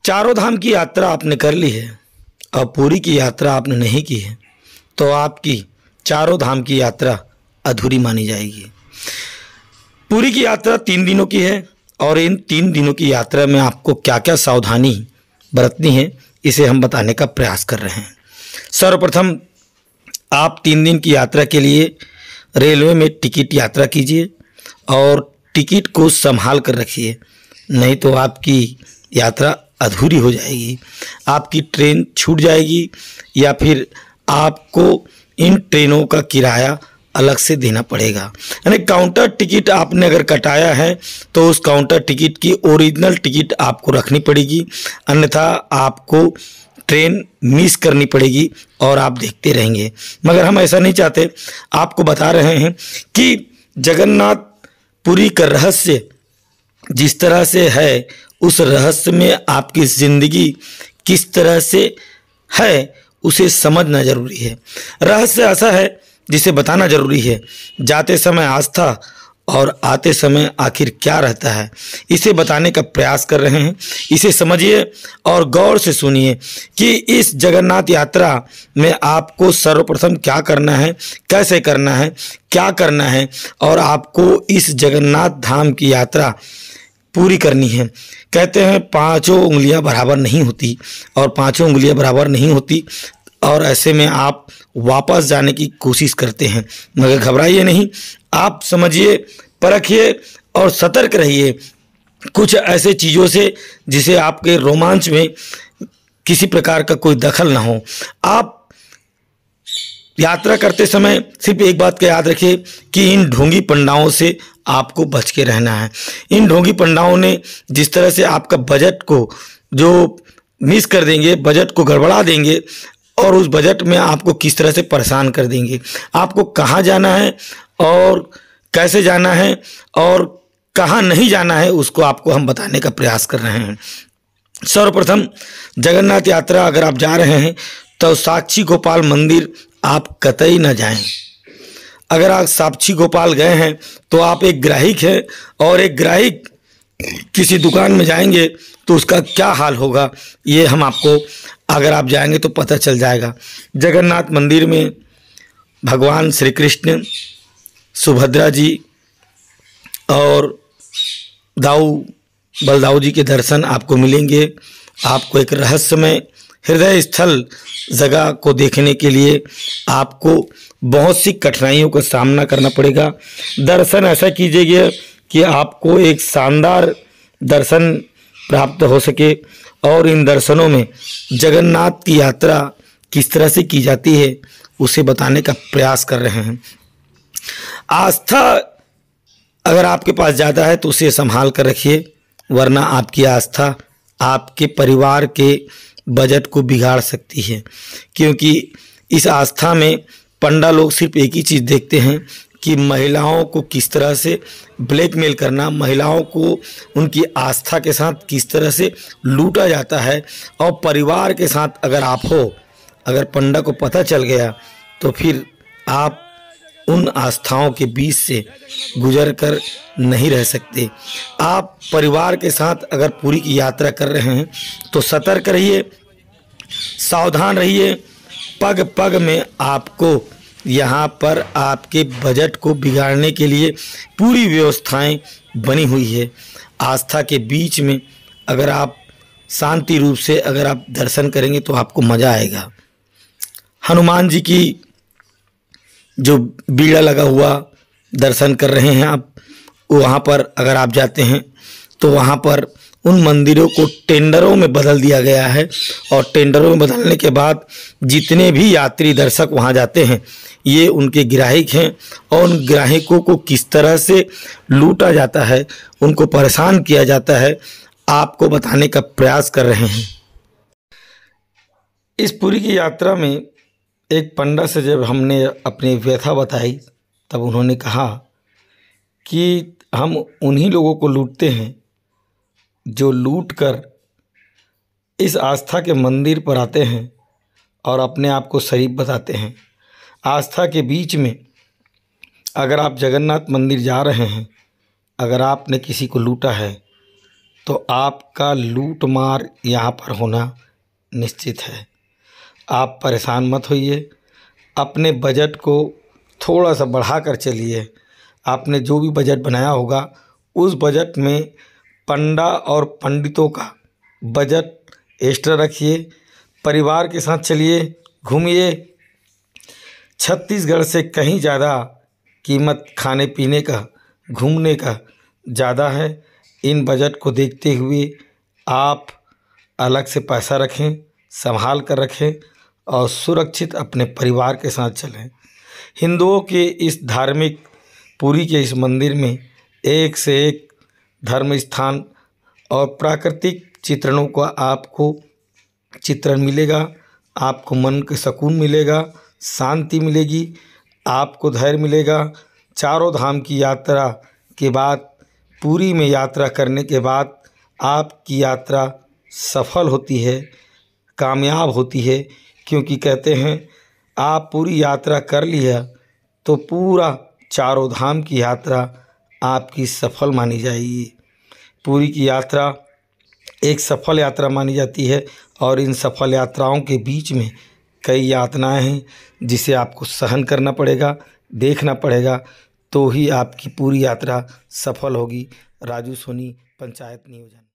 चारों धाम की यात्रा आपने कर ली है और पुरी की यात्रा आपने नहीं की है तो आपकी चारों धाम की यात्रा अधूरी मानी जाएगी। पुरी की यात्रा 3 दिनों की है और इन 3 दिनों की यात्रा में आपको क्या क्या सावधानी बरतनी है इसे हम बताने का प्रयास कर रहे हैं। सर्वप्रथम आप 3 दिन की यात्रा के लिए रेलवे में टिकट यात्रा कीजिए और टिकट को संभाल कर रखिए, नहीं तो आपकी यात्रा अधूरी हो जाएगी, आपकी ट्रेन छूट जाएगी या फिर आपको इन ट्रेनों का किराया अलग से देना पड़ेगा। यानी काउंटर टिकट आपने अगर कटाया है तो उस काउंटर टिकट की ओरिजिनल टिकट आपको रखनी पड़ेगी, अन्यथा आपको ट्रेन मिस करनी पड़ेगी और आप देखते रहेंगे। मगर हम ऐसा नहीं चाहते, आपको बता रहे हैं कि जगन्नाथ पुरी का रहस्य जिस तरह से है उस रहस्य में आपकी ज़िंदगी किस तरह से है उसे समझना जरूरी है। रहस्य ऐसा है जिसे बताना जरूरी है। जाते समय आस्था और आते समय आखिर क्या रहता है इसे बताने का प्रयास कर रहे हैं। इसे समझिए और गौर से सुनिए कि इस जगन्नाथ यात्रा में आपको सर्वप्रथम क्या करना है, कैसे करना है, क्या करना है और आपको इस जगन्नाथ धाम की यात्रा पूरी करनी है। कहते हैं 5 उंगलियां बराबर नहीं होती और 5 उंगलियां बराबर नहीं होती और ऐसे में आप वापस जाने की कोशिश करते हैं, मगर घबराइए नहीं, आप समझिए, परखिए और सतर्क रहिए कुछ ऐसे चीज़ों से जिसे आपके रोमांच में किसी प्रकार का कोई दखल ना हो। आप यात्रा करते समय सिर्फ एक बात का याद रखिए कि इन ढोंगी पंडाओं से आपको बच के रहना है। इन ढोंगी पंडाओं ने जिस तरह से आपका बजट को जो मिस कर देंगे, बजट को गड़बड़ा देंगे और उस बजट में आपको किस तरह से परेशान कर देंगे। आपको कहाँ जाना है और कैसे जाना है और कहाँ नहीं जाना है उसको आपको हम बताने का प्रयास कर रहे हैं। सर्वप्रथम जगन्नाथ यात्रा अगर आप जा रहे हैं तो साक्षी गोपाल मंदिर आप कतई न जाएं। अगर आप साक्षी गोपाल गए हैं तो आप एक ग्राहक हैं और एक ग्राहक किसी दुकान में जाएंगे तो उसका क्या हाल होगा ये हम आपको अगर आप जाएंगे तो पता चल जाएगा। जगन्नाथ मंदिर में भगवान श्री कृष्ण, सुभद्रा जी और बलदाऊ जी के दर्शन आपको मिलेंगे। आपको एक रहस्यमय हृदय स्थल जगह को देखने के लिए आपको बहुत सी कठिनाइयों का सामना करना पड़ेगा। दर्शन ऐसा कीजिएगा कि आपको एक शानदार दर्शन प्राप्त हो सके और इन दर्शनों में जगन्नाथ की यात्रा किस तरह से की जाती है उसे बताने का प्रयास कर रहे हैं। आस्था अगर आपके पास ज़्यादा है तो उसे संभाल कर रखिए, वरना आपकी आस्था आपके परिवार के बजट को बिगाड़ सकती है। क्योंकि इस आस्था में पंडा लोग सिर्फ एक ही चीज़ देखते हैं कि महिलाओं को किस तरह से ब्लैकमेल करना, महिलाओं को उनकी आस्था के साथ किस तरह से लूटा जाता है। और परिवार के साथ अगर आप हो, अगर पंडा को पता चल गया तो फिर आप उन आस्थाओं के बीच से गुजर कर नहीं रह सकते। आप परिवार के साथ अगर पुरी की यात्रा कर रहे हैं तो सतर्क रहिए, सावधान रहिए। पग पग में आपको यहाँ पर आपके बजट को बिगाड़ने के लिए पूरी व्यवस्थाएं बनी हुई है। आस्था के बीच में अगर आप शांति रूप से अगर आप दर्शन करेंगे तो आपको मज़ा आएगा। हनुमान जी की जो बीड़ा लगा हुआ दर्शन कर रहे हैं आप, वहाँ पर अगर आप जाते हैं तो वहाँ पर उन मंदिरों को टेंडरों में बदल दिया गया है और टेंडरों में बदलने के बाद जितने भी यात्री दर्शक वहाँ जाते हैं ये उनके ग्राहक हैं और उन ग्राहकों को किस तरह से लूटा जाता है, उनको परेशान किया जाता है, आपको बताने का प्रयास कर रहे हैं। इस पुरी की यात्रा में एक पंडा से जब हमने अपनी व्यथा बताई तब उन्होंने कहा कि हम उन्हीं लोगों को लूटते हैं जो लूट कर इस आस्था के मंदिर पर आते हैं और अपने आप को शरीफ बताते हैं। आस्था के बीच में अगर आप जगन्नाथ मंदिर जा रहे हैं, अगर आपने किसी को लूटा है तो आपका लूट मार यहाँ पर होना निश्चित है। आप परेशान मत होइए, अपने बजट को थोड़ा सा बढ़ा कर चलिए। आपने जो भी बजट बनाया होगा उस बजट में पंडा और पंडितों का बजट एक्स्ट्रा रखिए। परिवार के साथ चलिए, घूमिए। छत्तीसगढ़ से कहीं ज़्यादा कीमत खाने पीने का, घूमने का ज़्यादा है। इन बजट को देखते हुए आप अलग से पैसा रखें, संभाल कर रखें और सुरक्षित अपने परिवार के साथ चलें। हिंदुओं के इस धार्मिक पुरी के इस मंदिर में एक से एक धर्म स्थान और प्राकृतिक चित्रणों का आपको चित्रण मिलेगा। आपको मन के सुकून मिलेगा, शांति मिलेगी, आपको धैर्य मिलेगा। चारों धाम की यात्रा के बाद, पुरी में यात्रा करने के बाद आपकी यात्रा सफल होती है, कामयाब होती है। क्योंकि कहते हैं आप पूरी यात्रा कर लिया तो पूरा चारों धाम की यात्रा आपकी सफल मानी जाएगी। पुरी की यात्रा एक सफल यात्रा मानी जाती है और इन सफल यात्राओं के बीच में कई यातनाएं हैं जिसे आपको सहन करना पड़ेगा, देखना पड़ेगा, तो ही आपकी पूरी यात्रा सफल होगी। राजू सोनी, पंचायत नियोजन।